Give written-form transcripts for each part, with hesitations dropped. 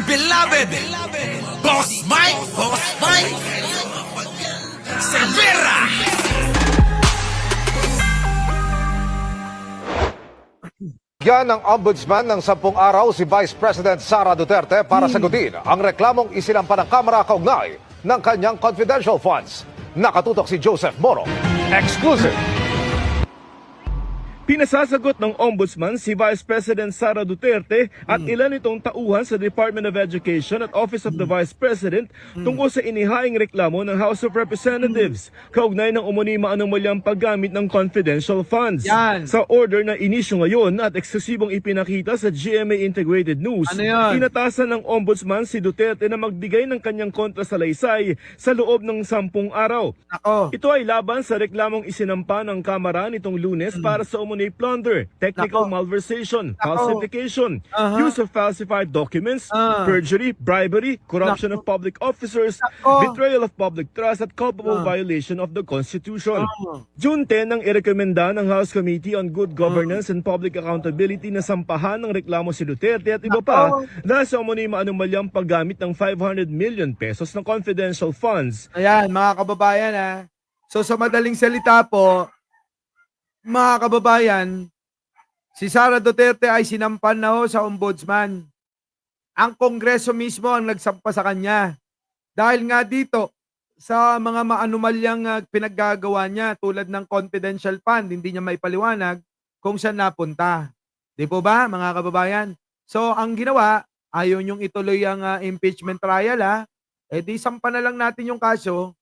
beloved Boss Mike Cervera. Yan ang ombudsman ng 10 araw si Vice President Sara Duterte para sagutin ang reklamong isinampa ng Kamara kaugnay ng kanyang confidential funds. Nakatutok si Joseph Moro. Exclusive. Pinasasagot ng Ombudsman si Vice President Sara Duterte at ilan itong tauhan sa Department of Education at Office of the Vice President tungkol sa inihaing reklamo ng House of Representatives kaugnay ng umuni maanumalyang paggamit ng confidential funds. Yan. Sa order na inisyu ngayon at eksklusibong ipinakita sa GMA Integrated News, Ano yan? inatasan ng Ombudsman si Duterte na magbigay ng kanyang kontrasalaysay sa loob ng 10 araw. Ako. Ito ay laban sa reklamong isinampa ng Kamara nitong Lunes para sa umuni plunder, technical Nako. malversation, Nako. falsification, Aha. use of falsified documents, Ah. perjury, bribery, corruption Nako. of public officers, Nako. betrayal of public trust at culpable Ah. violation of the Constitution. Ah. June 10 nang irekomenda ng House Committee on Good Governance and Public Accountability na sampahan ng reklamo si Duterte at iba pa Nako. dahil sa umuni maanumalyang paggamit ng 500 million pesos ng confidential funds. Ayan, mga kababayan ha. So sa madaling salita po, mga kababayan, si Sara Duterte ay sinampan na ho sa ombudsman. Ang Kongreso mismo ang nagsampa sa kanya. Dahil nga dito, sa mga maanumalyang pinaggagawa niya tulad ng confidential fund, hindi niya maipaliwanag kung saan napunta. Di po ba, mga kababayan? So ang ginawa, ayaw niyong ituloy ang impeachment trial ha. Eh di sampa na lang natin yung kaso.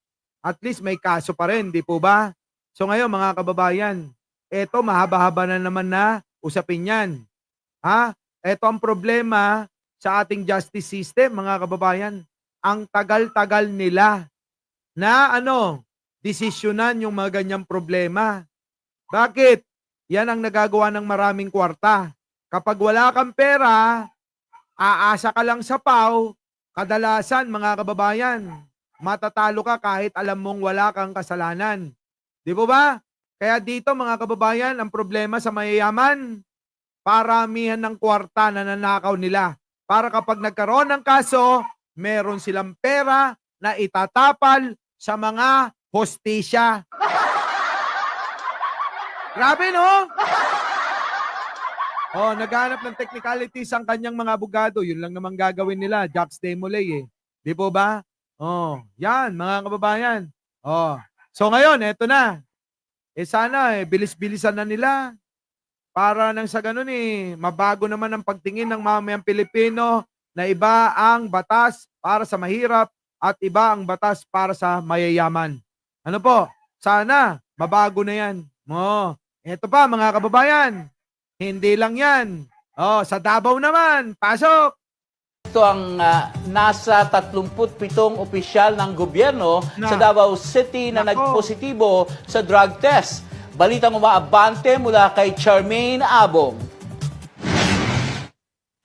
At least may kaso pa rin, di po ba? So ngayon mga kababayan, eto mahaba-haba na naman na usapin yan. Ha? Eto ang problema sa ating justice system, mga kababayan. Ang tagal-tagal nila na desisyonan yung mga ganyang problema. Bakit? Yan ang nagagawa ng maraming kwarta. Kapag wala kang pera, aasa ka lang sa PAW, kadalasan mga kababayan, matatalo ka kahit alam mong wala kang kasalanan. Di po ba? Kaya dito mga kababayan, ang problema sa mayayaman, paramihan ng kwarta na nanakaw nila. Para kapag nagkaroon ng kaso, meron silang pera na itatapal sa mga hostisya. Grabe no? Oh, naghanap ng technicalities ang kanyang mga abogado. Yun lang naman gagawin nila, Jax Demolay eh. Di po ba? Oh, yan mga kababayan. Oh. So ngayon, eto na. Sana bilis-bilisan na nila para nang sa ganun mabago naman ang pagtingin ng mamayang Pilipino na iba ang batas para sa mahirap at iba ang batas para sa mayayaman. Ano po? Sana mabago na yan. Eto pa mga kababayan, hindi lang yan. Sa Davao naman, pasok! Ito ang nasa 37 opisyal ng gobyerno sa Davao City na nagpositibo sa drug test. Balitang umaabante mula kay Charmaine Abong.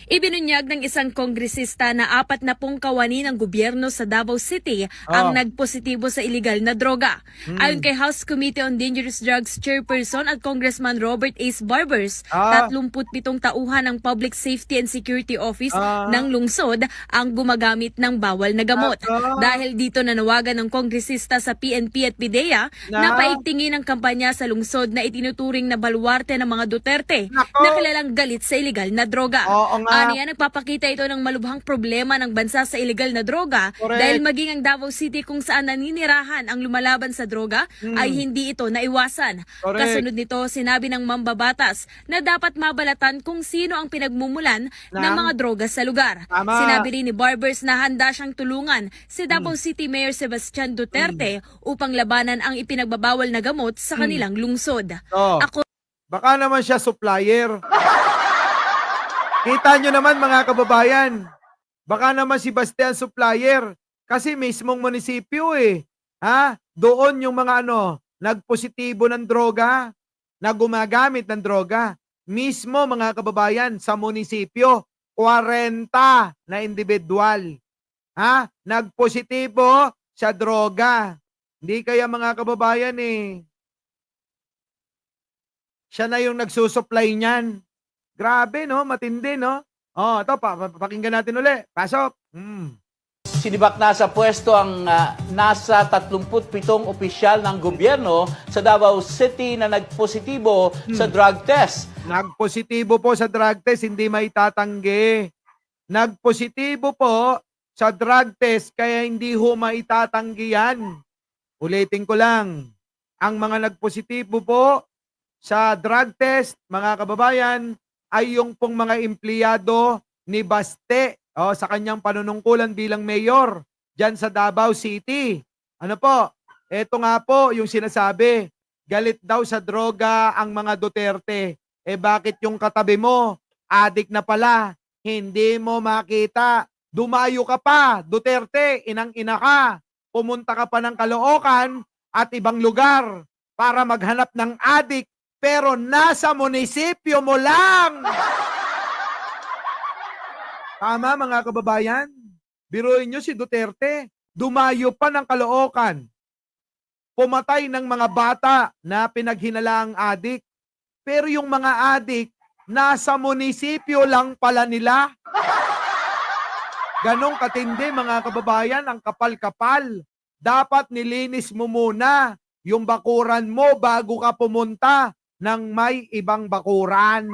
Ibinunyag ng isang kongresista na 40 kawani ng gobyerno sa Davao City ang nagpositibo sa iligal na droga. Ayon kay House Committee on Dangerous Drugs Chairperson at Congressman Robert Ace Barbers, 37 tauhan ng Public Safety and Security Office ng lungsod ang gumagamit ng bawal na gamot. Dahil dito nanawagan ng kongresista sa PNP at PIDEA na paigtingin ang kampanya sa lungsod na itinuturing na baluarte ng mga Duterte na kilalang galit sa iligal na droga. Aniya, nagpapakita ito ng malubhang problema ng bansa sa iligal na droga dahil maging ang Davao City kung saan naninirahan ang lumalaban sa droga ay hindi ito naiwasan. Kasunod nito, sinabi ng mambabatas na dapat mabalatan kung sino ang pinagmumulan ng mga droga sa lugar. Sinabi rin ni Barbers na handa siyang tulungan si Davao City Mayor Sebastian Duterte upang labanan ang ipinagbabawal na gamot sa kanilang lungsod. Baka naman siya supplier. Kita nyo naman mga kababayan, baka naman si Bastian supplier kasi mismong munisipyo doon yung mga nagpositibo ng droga, na gumagamit ng droga. Mismo mga kababayan sa munisipyo, 40 na individual nagpositibo sa droga. Hindi kaya mga kababayan siya na yung nagsusupply niyan. Grabe, no? Matindi, no? Oh, ito pakinggan natin uli. Pasok. Sinibak na sa pwesto ang nasa 37 opisyal ng gobyerno sa Davao City na nagpositibo sa drug test. Nagpositibo po sa drug test, hindi maitatanggi. Nagpositibo po sa drug test, kaya hindi ho maitatanggi yan. Ulitin ko lang. Ang mga nagpositibo po sa drug test, mga kababayan, ay yung pong mga empleyado ni Baste sa kanyang panunungkulan bilang mayor dyan sa Davao City. Ano po? Ito nga po yung sinasabi. Galit daw sa droga ang mga Duterte. Bakit yung katabi mo, adik na pala, hindi mo makita? Dumayo ka pa, Duterte, inang-ina ka. Pumunta ka pa ng Caloocan at ibang lugar para maghanap ng adik, pero nasa munisipyo mo lang. Tama mga kababayan. Biruin nyo si Duterte. Dumayo pa ng Caloocan. Pumatay ng mga bata na pinaghinalaang adik. Pero yung mga adik, nasa munisipyo lang pala nila. Ganong katindi mga kababayan, ang kapal-kapal. Dapat nilinis mo muna yung bakuran mo bago ka pumunta ng may ibang bakuran.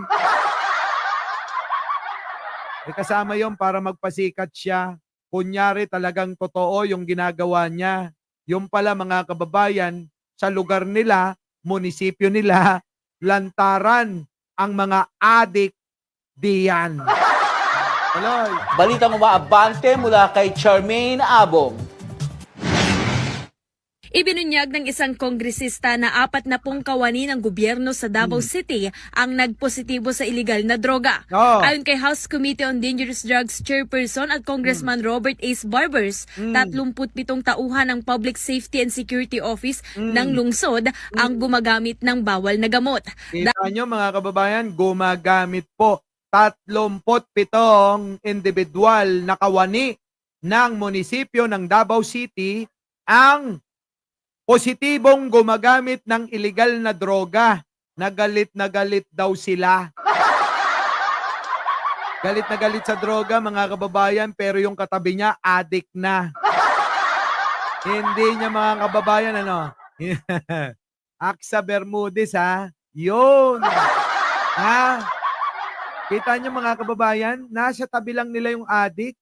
Kasama yon para magpasikat siya. Kunyari talagang totoo yung ginagawa niya. Yung pala mga kababayan, sa lugar nila, munisipyo nila, lantaran ang mga adik diyan. Tuloy. Balitang umaabante mula kay Charmaine Abong. Ibinunyag ng isang kongresista na 40 kawani ng gobyerno sa Davao City ang nagpositibo sa iligal na droga. Ayon kay House Committee on Dangerous Drugs Chairperson at Congressman Robert Ace Barbers, 37 tauhan ng Public Safety and Security Office ng lungsod ang gumagamit ng bawal na gamot. Kita nyo mga kababayan, gumagamit po 37 individual na kawani ng munisipyo ng Davao City ang positibong gumagamit ng illegal na droga. Na galit daw sila. Galit na galit sa droga mga kababayan, pero yung katabi niya addict na. Hindi niya mga kababayan Aksa Bermudez Yun. Kita niyo mga kababayan, nasa tabi lang nila yung addict.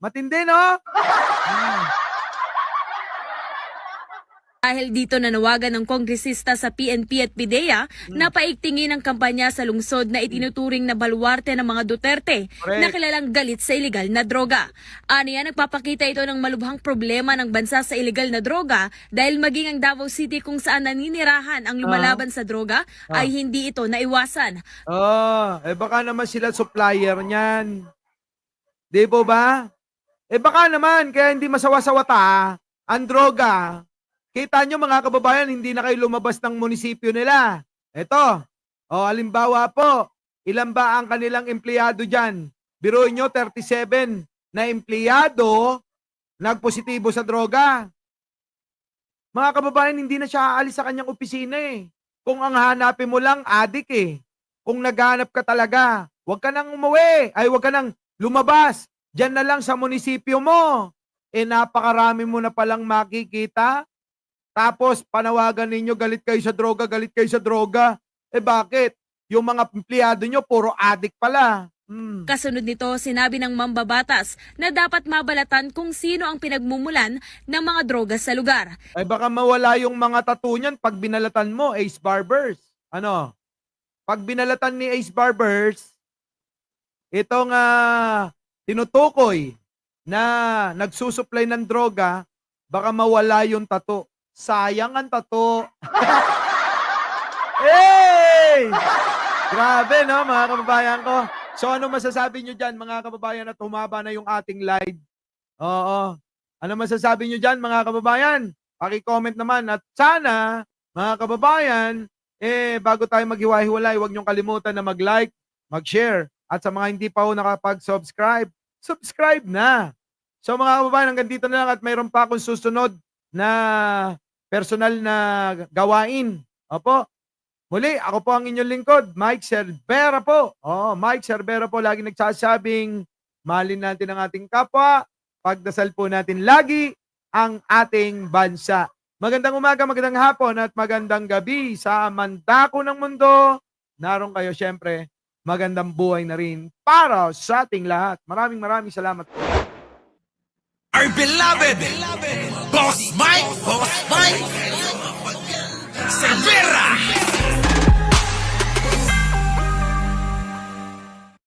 Matindi no? Dahil dito nanawagan ng kongresista sa PNP at PIDEA na paigtingin ang kampanya sa lungsod na itinuturing na baluarte ng mga Duterte na kilalang galit sa iligal na droga. Aniya, nagpapakita ito ng malubhang problema ng bansa sa iligal na droga dahil maging ang Davao City kung saan naninirahan ang lumalaban sa droga ay hindi ito naiwasan. Baka naman sila supplier niyan. Di po ba? Baka naman, kaya hindi masawa-sawata ang droga. Kita nyo mga kababayan, hindi na kayo lumabas ng munisipyo nila. Ito, halimbawa po, ilan ba ang kanilang empleyado dyan? Biruin nyo, 37 na empleyado nagpositibo sa droga. Mga kababayan, hindi na siya aalis sa kanyang opisina Kung ang hanapin mo lang, adik Kung naghanap ka talaga, huwag ka nang umuwi, huwag ka nang lumabas. Diyan na lang sa munisipyo mo. Napakarami mo na palang makikita. Tapos, panawagan ninyo, galit kayo sa droga, galit kayo sa droga. Bakit? Yung mga empleyado nyo, puro addict pala. Kasunod nito, sinabi ng mambabatas na dapat mabalatan kung sino ang pinagmumulan ng mga droga sa lugar. Baka mawala yung mga tattoo niyan pag binalatan mo, Ace Barbers. Pag binalatan ni Ace Barbers, itong tinutukoy na nagsusupply ng droga, baka mawala yung tattoo. Sayang ang tato. Hey! Grabe no mga kababayan ko. So ano masasabi nyo dyan mga kababayan at humaba na yung ating live? Oo. Ano masasabi nyo dyan mga kababayan? Paki-comment naman at sana mga kababayan, bago tayo maghiwa-hiwalay, huwag nyong kalimutan na mag-like, mag-share at sa mga hindi pa ho nakapag-subscribe, subscribe na. So mga kababayan, hanggang dito na lang at mayroon pa akong susunod na personal na gawain. Opo. Muli, ako po ang inyong lingkod, Mike Cervera po. Mike Cervera po, lagi nagsasabing, mahalin natin ang ating kapwa, pagdasal po natin lagi ang ating bansa. Magandang umaga, magandang hapon at magandang gabi sa mandako ng mundo. Naroon kayo syempre, magandang buhay na rin para sa ating lahat. Maraming salamat po. Our beloved Boss Mike Cervera.